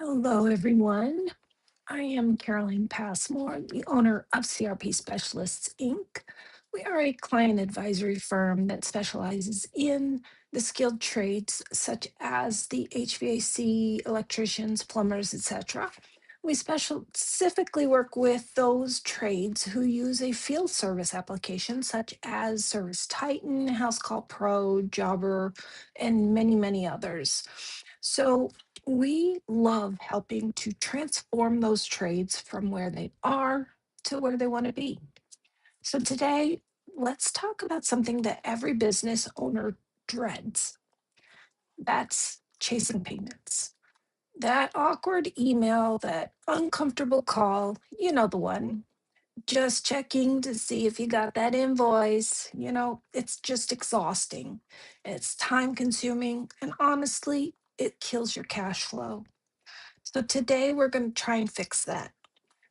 Hello, everyone. I am Caroline Passmore, the owner of CRP Specialists, Inc. We are a client advisory firm that specializes in the skilled trades such as the HVAC, electricians, plumbers, etc. We specifically work with those trades who use a field service application such as Service Titan, House Call Pro, Jobber, and many, many others. So we love helping to transform those trades from where they are to where they want to be. So today, let's talk about something that every business owner dreads. That's chasing payments. That awkward email, that uncomfortable call, you know the one. Just checking to see if you got that invoice. It's just exhausting. It's time consuming. And honestly, it kills your cash flow. So today we're going to try and fix that.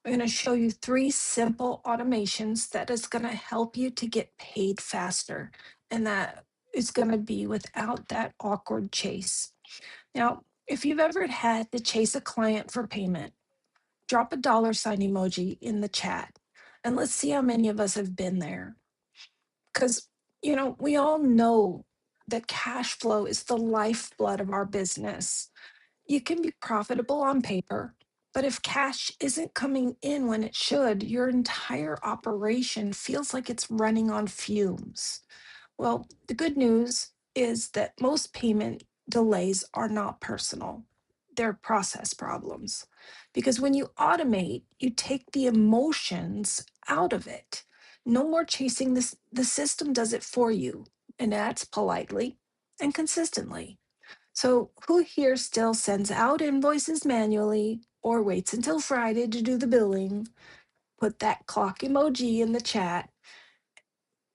We're going to show you three simple automations that is going to help you to get paid faster. And that is going to be without that awkward chase. Now, if you've ever had to chase a client for payment, drop a dollar sign emoji in the chat. And let's see how many of us have been there. Because, we all know that cash flow is the lifeblood of our business. You can be profitable on paper, but if cash isn't coming in when it should, your entire operation feels like it's running on fumes. Well, the good news is that most payment delays are not personal, they're process problems. Because when you automate, you take the emotions out of it. No more chasing this, the system does it for you, and that's politely and consistently. So, who here still sends out invoices manually or waits until Friday to do the billing? Put that clock emoji in the chat.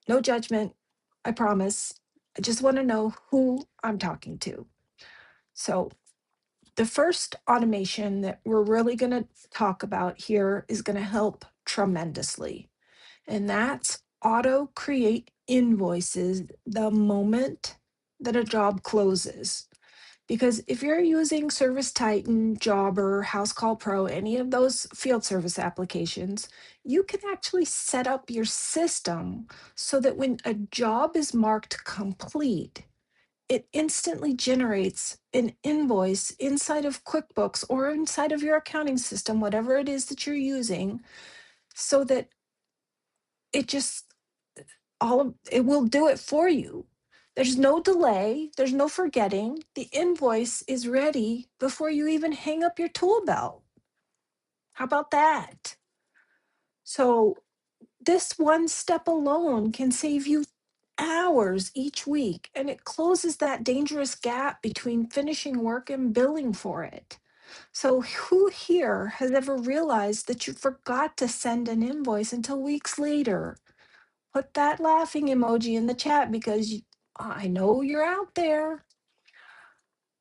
No judgment, I promise. I just want to know who I'm talking to. So, the first automation that we're really going to talk about here is going to help tremendously, and that's auto create invoices the moment that a job closes. Because if you're using Service Titan, Jobber, House Call Pro, any of those field service applications, you can actually set up your system so that when a job is marked complete, it instantly generates an invoice inside of QuickBooks or inside of your accounting system, whatever it is that you're using, so that it just it will do it for you. There's no delay, there's no forgetting. The invoice is ready before you even hang up your tool belt. How about that? So, this one step alone can save you hours each week, and it closes that dangerous gap between finishing work and billing for it. So, who here has ever realized that you forgot to send an invoice until weeks later? Put that laughing emoji in the chat because I know you're out there.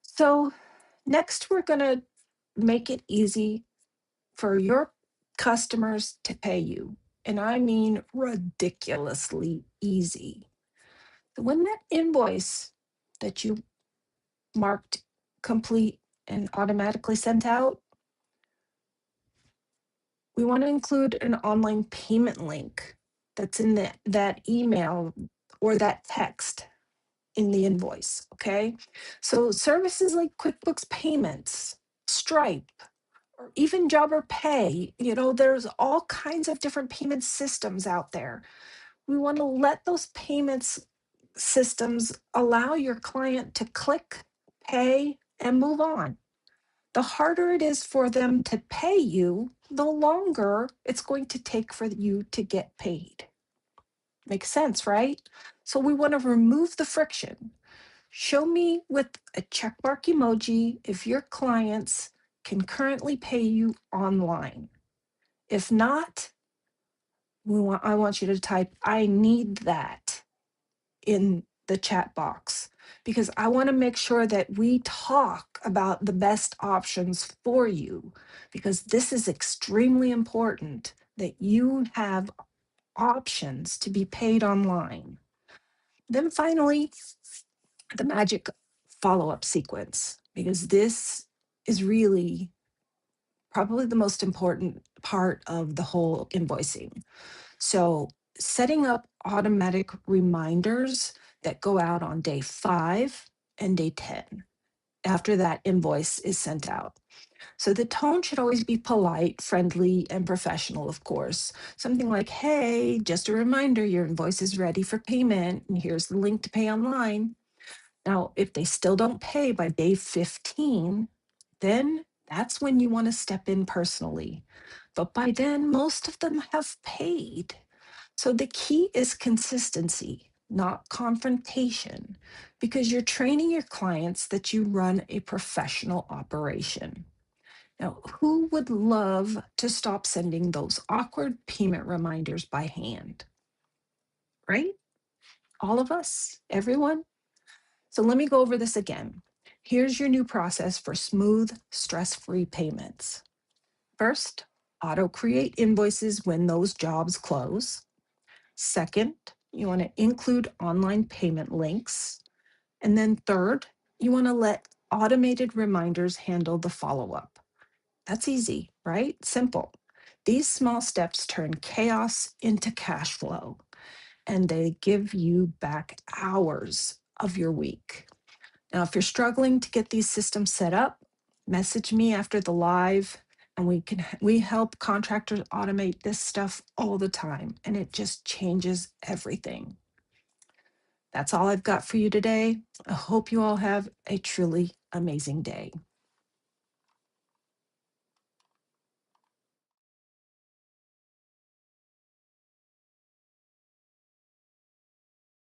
So, next, we're going to make it easy for your customers to pay you. And I mean ridiculously easy. When that invoice that you marked complete and automatically sent out, we want to include an online payment link that's in that email or that text in the invoice. Okay. So services like QuickBooks Payments, Stripe, or even Jobber Pay, there's all kinds of different payment systems out there. We want to let those payments systems allow your client to click, pay, and move on. The harder it is for them to pay you, the longer it's going to take for you to get paid. Makes sense, right? So we want to remove the friction. Show me with a checkmark emoji if your clients can currently pay you online. If not, I want you to type, I need that in the chat box because I want to make sure that we talk about the best options for you because this is extremely important that you have options to be paid online. Then finally, the magic follow up sequence, because this is really probably the most important part of the whole invoicing. So, setting up automatic reminders that go out on day 5 and day 10 after that invoice is sent out. So the tone should always be polite, friendly, and professional, of course. Something like, hey, just a reminder, your invoice is ready for payment, and here's the link to pay online. Now, if they still don't pay by day 15, then that's when you want to step in personally. But by then, most of them have paid. So the key is consistency, not confrontation, because you're training your clients that you run a professional operation. Now, who would love to stop sending those awkward payment reminders by hand, right? All of us, everyone? So let me go over this again. Here's your new process for smooth, stress free payments. First, auto create invoices when those jobs close. Second, you want to include online payment links. And then third, you want to let automated reminders handle the follow up. That's easy, right? Simple. These small steps turn chaos into cash flow and they give you back hours of your week. Now, if you're struggling to get these systems set up, message me after the live and we help contractors automate this stuff all the time and it just changes everything. That's all I've got for you today. I hope you all have a truly amazing day.